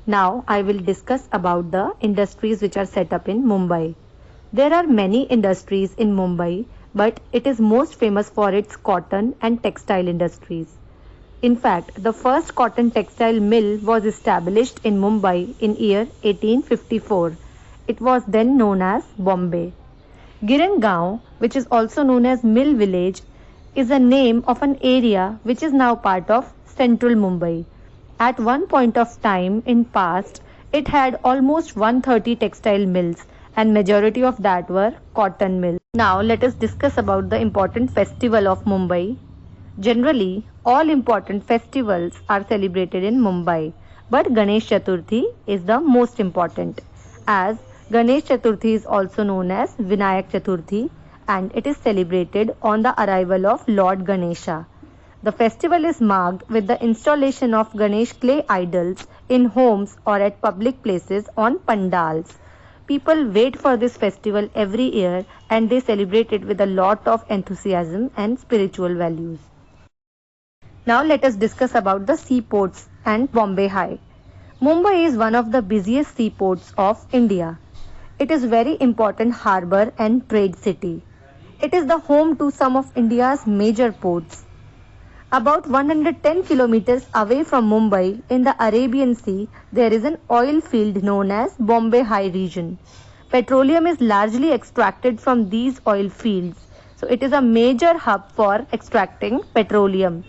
Now I will discuss about the industries which are set up in Mumbai. There are many industries in Mumbai, but it is most famous for its cotton and textile industries. In fact, the first cotton textile mill was established in Mumbai in year 1854. It was then known as Bombay. Giran which is also known as Mill Village, is a name of an area which is now part of central Mumbai. At one point of time in past, it had almost 130 textile mills and majority of that were cotton mills. Now let us discuss about the important festival of Mumbai. Generally, all important festivals are celebrated in Mumbai, but Ganesh Chaturthi is the most important, as Ganesh Chaturthi is also known as Vinayak Chaturthi and it is celebrated on the arrival of Lord Ganesha. The festival is marked with the installation of Ganesh clay idols in homes or at public places on pandals. People wait for this festival every year and they celebrate it with a lot of enthusiasm and spiritual values. Now let us discuss about the seaports and Bombay High. Mumbai is one of the busiest seaports of India. It is very important harbour and trade city. It is the home to some of India's major ports. About 110 kilometers away from Mumbai in the Arabian Sea, there is an oil field known as Bombay High region. Petroleum is largely extracted from these oil fields, so it is a major hub for extracting petroleum.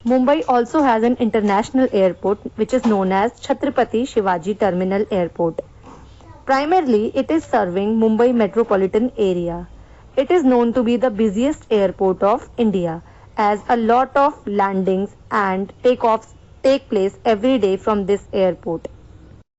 Mumbai also has an international airport which is known as Chhatrapati Shivaji Terminal Airport. Primarily, it is serving Mumbai metropolitan area. It is known to be the busiest airport of India, as a lot of landings and takeoffs take place every day from this airport.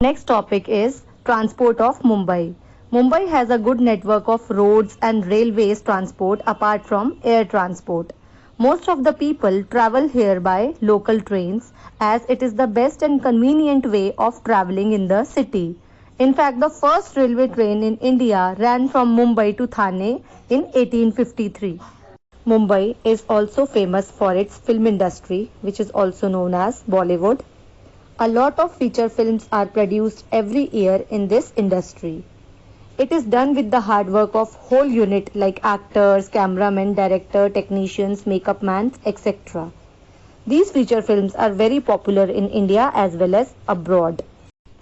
Next topic is transport of Mumbai. Mumbai has a good network of roads and railways transport apart from air transport. Most of the people travel here by local trains as it is the best and convenient way of traveling in the city. In fact, the first railway train in India ran from Mumbai to Thane in 1853. Mumbai is also famous for its film industry, which is also known as Bollywood. A lot of feature films are produced every year in this industry. It is done with the hard work of whole unit like actors, cameramen, director, technicians, makeup man, etc. These feature films are very popular in India as well as abroad.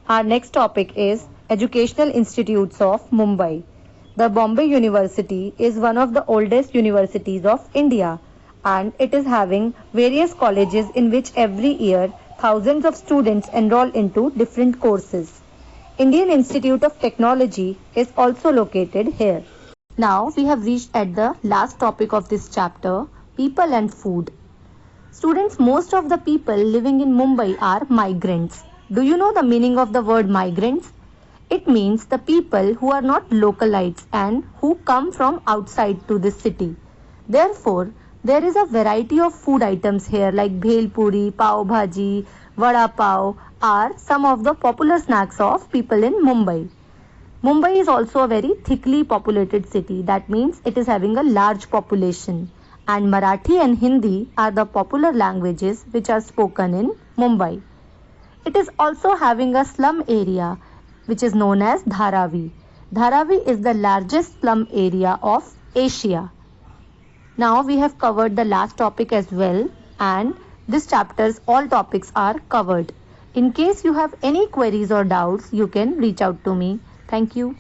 Our next topic is Educational Institutes of Mumbai. The Bombay University is one of the oldest universities of India and it is having various colleges in which every year thousands of students enroll into different courses. Indian Institute of Technology is also located here. Now we have reached at the last topic of this chapter, people and food. Students, most of the people living in Mumbai are migrants. Do you know the meaning of the word migrants? It means the people who are not localites and who come from outside to this city. Therefore, there is a variety of food items here like bhel puri, pav bhaji, vada pav are some of the popular snacks of people in Mumbai. Mumbai is also a very thickly populated city. That means it is having a large population. And Marathi and Hindi are the popular languages which are spoken in Mumbai. It is also having a slum area which is known as Dharavi. Dharavi is the largest slum area of Asia. Now we have covered the last topic as well and this chapter's all topics are covered. In case you have any queries or doubts, you can reach out to me. Thank you.